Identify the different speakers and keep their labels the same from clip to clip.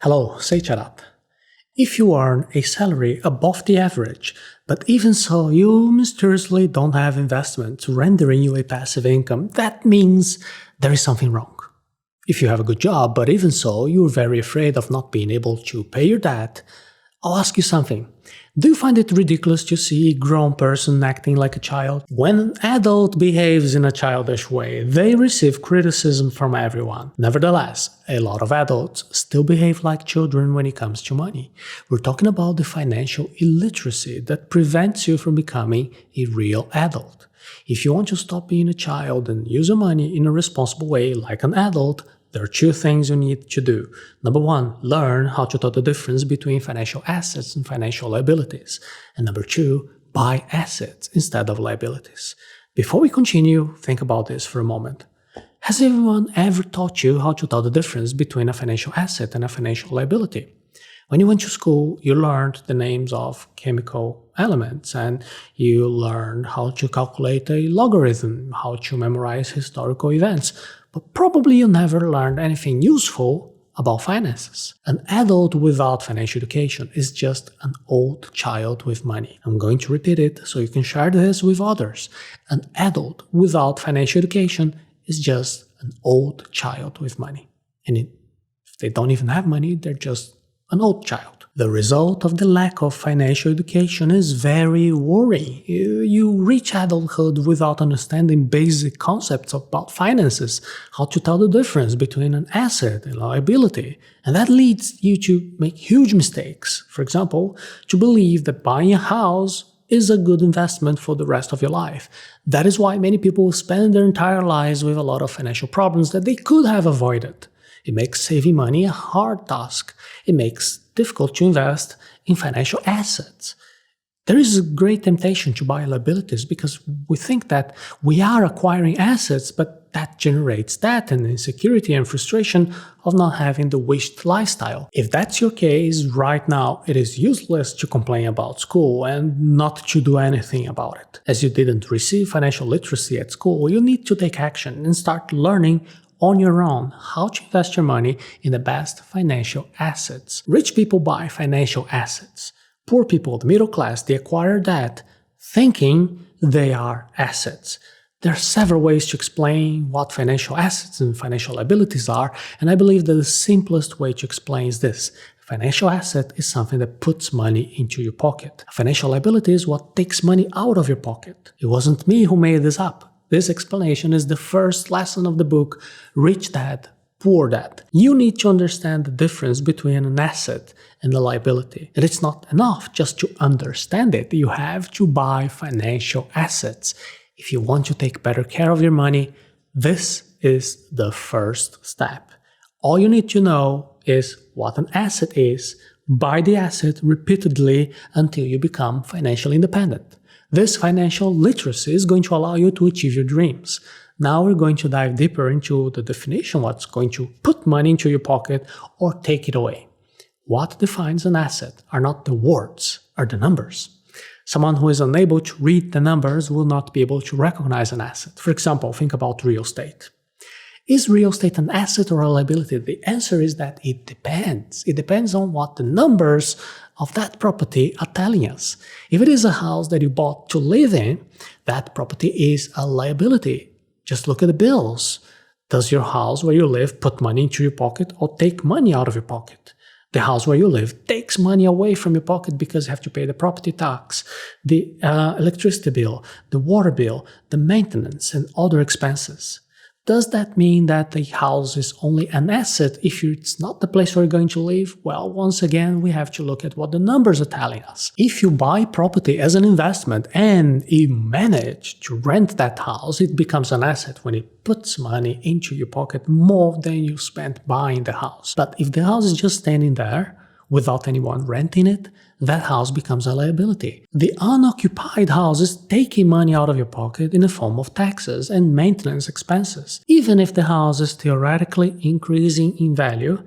Speaker 1: Hello, Seiiti Arata. If you earn a salary above the average, but even so you mysteriously don't have investments rendering you a passive income, that means there is something wrong. If you have a good job, but even so you're very afraid of not being able to pay your debt, I'll ask you something. Do you find it ridiculous to see a grown person acting like a child? When an adult behaves in a childish way, they receive criticism from everyone. Nevertheless, a lot of adults still behave like children when it comes to money. We're talking about the financial illiteracy that prevents you from becoming a real adult. If you want to stop being a child and use your money in a responsible way like an adult, there are two things you need to do. Number one, learn how to tell the difference between financial assets and financial liabilities. And number two, buy assets instead of liabilities. Before we continue, think about this for a moment. Has anyone ever taught you how to tell the difference between a financial asset and a financial liability? When you went to school, you learned the names of chemical elements and you learned how to calculate a logarithm, how to memorize historical events, but probably you never learned anything useful about finances. An adult without financial education is just an old child with money. I'm going to repeat it so you can share this with others. An adult without financial education is just an old child with money. And if they don't even have money, they're just an old child. The result of the lack of financial education is very worrying. You reach adulthood without understanding basic concepts about finances, how to tell the difference between an asset and liability, and that leads you to make huge mistakes. For example, to believe that buying a house is a good investment for the rest of your life. That is why many people spend their entire lives with a lot of financial problems that they could have avoided. It makes saving money a hard task. It makes it difficult to invest in financial assets. There is a great temptation to buy liabilities because we think that we are acquiring assets, but that generates debt and insecurity and frustration of not having the wished lifestyle. If that's your case, right now it is useless to complain about school and not to do anything about it. As you didn't receive financial literacy at school, you need to take action and start learning on your own how to invest your money in the best financial assets. Rich people buy financial assets. Poor people, the middle class, they acquire debt thinking they are assets. There are several ways to explain what financial assets and financial liabilities are, and I believe that the simplest way to explain is this. A financial asset is something that puts money into your pocket. A financial liability is what takes money out of your pocket. It wasn't me who made this up. This explanation is the first lesson of the book, Rich Dad, Poor Dad. You need to understand the difference between an asset and a liability. And it's not enough just to understand it. You have to buy financial assets. If you want to take better care of your money, this is the first step. All you need to know is what an asset is. Buy the asset repeatedly until you become financially independent. This financial literacy is going to allow you to achieve your dreams. Now we're going to dive deeper into the definition, what's going to put money into your pocket or take it away. What defines an asset are not the words, are the numbers. Someone who is unable to read the numbers will not be able to recognize an asset. For example, think about real estate. Is real estate an asset or a liability? The answer is that it depends. It depends on what the numbers of that property are telling us. If it is a house that you bought to live in, that property is a liability. Just look at the bills. Does your house where you live put money into your pocket or take money out of your pocket? The house where you live takes money away from your pocket because you have to pay the property tax, the electricity bill, the water bill, the maintenance, and other expenses. Does that mean that the house is only an asset if it's not the place where you're going to live? Well, once again, we have to look at what the numbers are telling us. If you buy property as an investment and you manage to rent that house, it becomes an asset when it puts money into your pocket more than you spent buying the house. But if the house is just standing there without anyone renting it, that house becomes a liability. The unoccupied house is taking money out of your pocket in the form of taxes and maintenance expenses. Even if the house is theoretically increasing in value,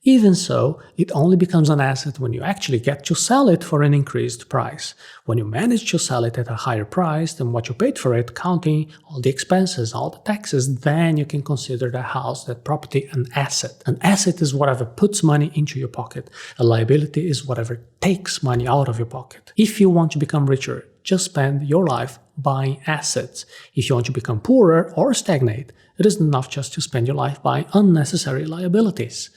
Speaker 1: Even so, it only becomes an asset when you actually get to sell it for an increased price. When you manage to sell it at a higher price than what you paid for it, counting all the expenses, all the taxes, then you can consider the house, that property, an asset. An asset is whatever puts money into your pocket. A liability is whatever takes money out of your pocket. If you want to become richer, just spend your life buying assets. If you want to become poorer or stagnate, it isn't enough just to spend your life buying unnecessary liabilities.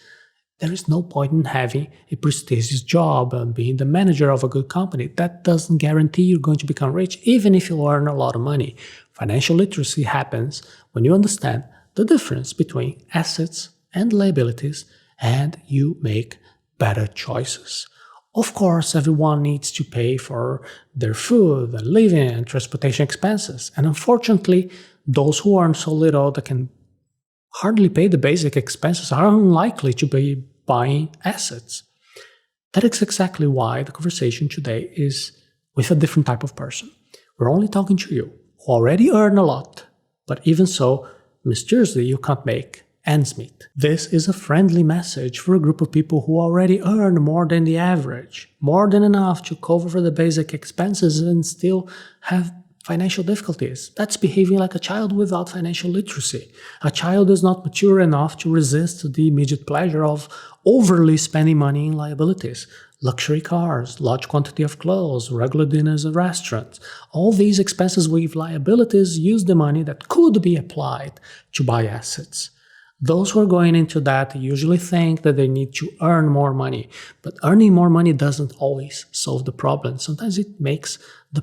Speaker 1: There is no point in having a prestigious job and being the manager of a good company. That doesn't guarantee you're going to become rich, even if you earn a lot of money. Financial literacy happens when you understand the difference between assets and liabilities and you make better choices. Of course, everyone needs to pay for their food and living and transportation expenses. And unfortunately, those who earn so little that can hardly pay the basic expenses are unlikely to be buying assets. That is exactly why the conversation today is with a different type of person. We're only talking to you who already earn a lot, but even so, mysteriously you can't make ends meet. This is a friendly message for a group of people who already earn more than the average, more than enough to cover for the basic expenses and still have financial difficulties. That's behaving like a child without financial literacy. A child is not mature enough to resist the immediate pleasure of overly spending money in liabilities. Luxury cars, large quantity of clothes, regular dinners at restaurants. All these expenses with liabilities use the money that could be applied to buy assets. Those who are going into that usually think that they need to earn more money, but earning more money doesn't always solve the problem. Sometimes it makes the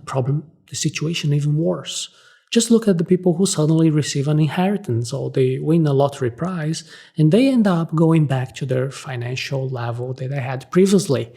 Speaker 1: situation even worse. Just look at the people who suddenly receive an inheritance or they win a lottery prize and they end up going back to their financial level that they had previously.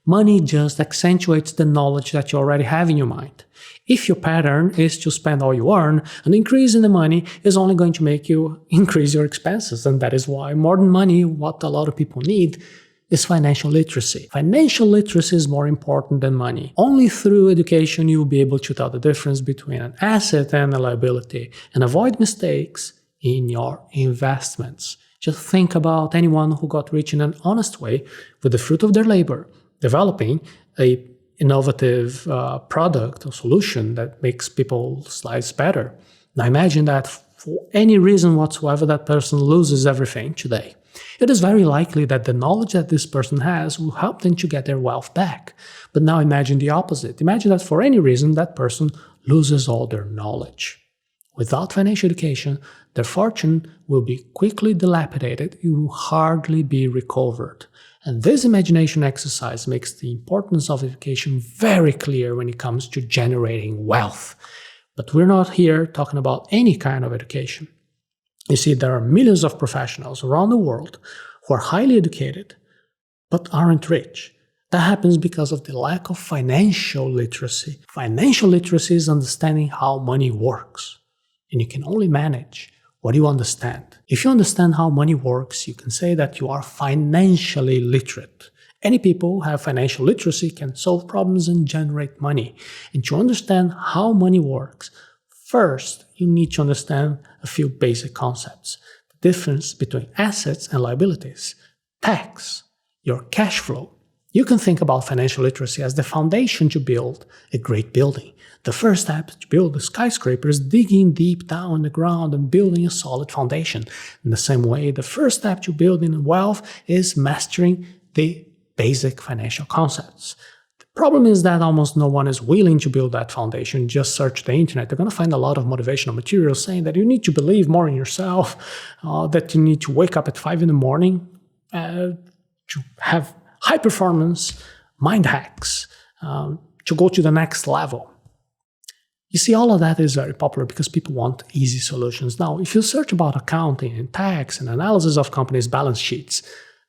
Speaker 1: Money just accentuates the knowledge that you already have in your mind. If your pattern is to spend all you earn, an increase in the money is only going to make you increase your expenses, and that is why more than money, what a lot of people need is financial literacy. Financial literacy is more important than money. Only through education you will be able to tell the difference between an asset and a liability and avoid mistakes in your investments. Just think about anyone who got rich in an honest way with the fruit of their labor, developing a innovative product or solution that makes people's lives better. Now imagine that for any reason whatsoever that person loses everything today. It is very likely that the knowledge that this person has will help them to get their wealth back. But now imagine the opposite. Imagine that for any reason that person loses all their knowledge. Without financial education, their fortune will be quickly dilapidated. It will hardly be recovered. And this imagination exercise makes the importance of education very clear when it comes to generating wealth. But we're not here talking about any kind of education. You see, there are millions of professionals around the world who are highly educated but aren't rich. That happens because of the lack of financial literacy. Financial literacy is understanding how money works. And you can only manage what you understand. If you understand how money works, you can say that you are financially literate. Any people who have financial literacy can solve problems and generate money. And to understand how money works, first, you need to understand a few basic concepts. The difference between assets and liabilities. Tax, your cash flow. You can think about financial literacy as the foundation to build a great building. The first step to build a skyscraper is digging deep down in the ground and building a solid foundation. In the same way, the first step to building wealth is mastering the basic financial concepts. The problem is that almost no one is willing to build that foundation. Just search the internet. They're going to find a lot of motivational material saying that you need to believe more in yourself, that you need to wake up at 5 in the morning to have high performance mind hacks, to go to the next level. You see, all of that is very popular because people want easy solutions. Now, if you search about accounting and tax and analysis of companies' balance sheets,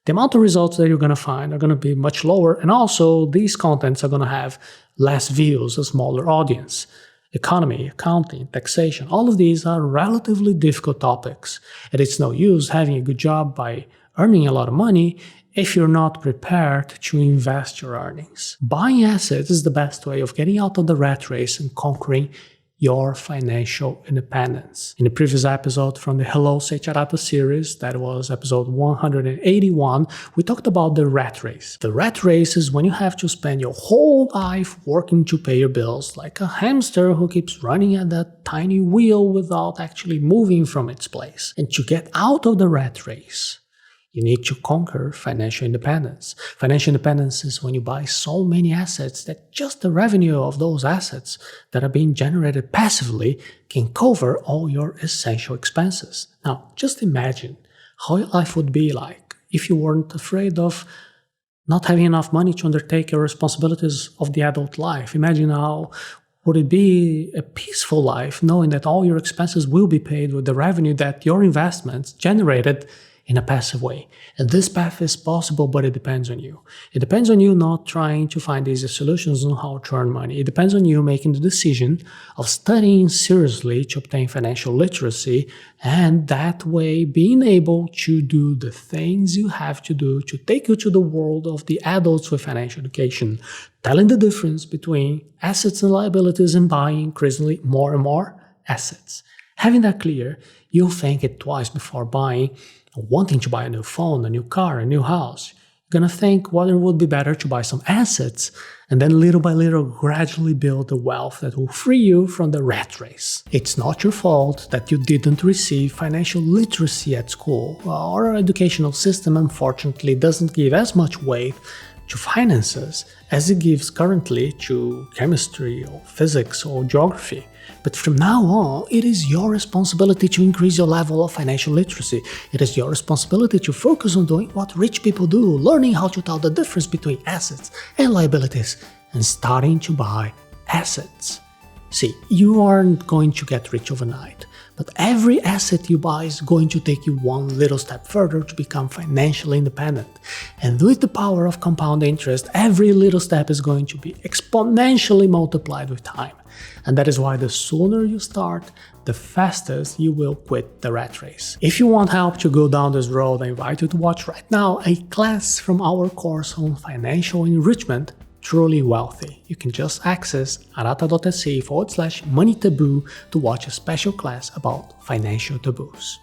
Speaker 1: the amount of results that you're going to find are going to be much lower, and also these contents are going to have less views, a smaller audience. Economy, accounting, taxation, all of these are relatively difficult topics, and it's no use having a good job by earning a lot of money if you're not prepared to invest your earnings. Buying assets is the best way of getting out of the rat race and conquering your financial independence. In the previous episode from the Hello Seiiti Arata series, that was episode 181, we talked about the rat race. The rat race is when you have to spend your whole life working to pay your bills, like a hamster who keeps running at that tiny wheel without actually moving from its place. And to get out of the rat race, you need to conquer financial independence. Financial independence is when you buy so many assets that just the revenue of those assets that are being generated passively can cover all your essential expenses. Now, just imagine how your life would be like if you weren't afraid of not having enough money to undertake your responsibilities of the adult life. Imagine how would it be a peaceful life knowing that all your expenses will be paid with the revenue that your investments generated in a passive way. And this path is possible, but it depends on you. It depends on you not trying to find easy solutions on how to earn money. It depends on you making the decision of studying seriously to obtain financial literacy, and that way being able to do the things you have to do to take you to the world of the adults with financial education, telling the difference between assets and liabilities and buying increasingly more and more assets. Having that clear, you'll think it twice before buying, wanting to buy a new phone, a new car, a new house. You're gonna think whether it would be better to buy some assets and then little by little gradually build the wealth that will free you from the rat race. It's not your fault that you didn't receive financial literacy at school. Our educational system unfortunately doesn't give as much weight to finances as it gives currently to chemistry or physics or geography. But from now on, it is your responsibility to increase your level of financial literacy. It is your responsibility to focus on doing what rich people do, learning how to tell the difference between assets and liabilities, and starting to buy assets. See, you aren't going to get rich overnight, but every asset you buy is going to take you one little step further to become financially independent. And with the power of compound interest, every little step is going to be exponentially multiplied with time. And that is why the sooner you start, the fastest you will quit the rat race. If you want help to go down this road, I invite you to watch right now a class from our course on financial enrichment, Truly Wealthy. You can just access arata.se/money taboo to watch a special class about financial taboos.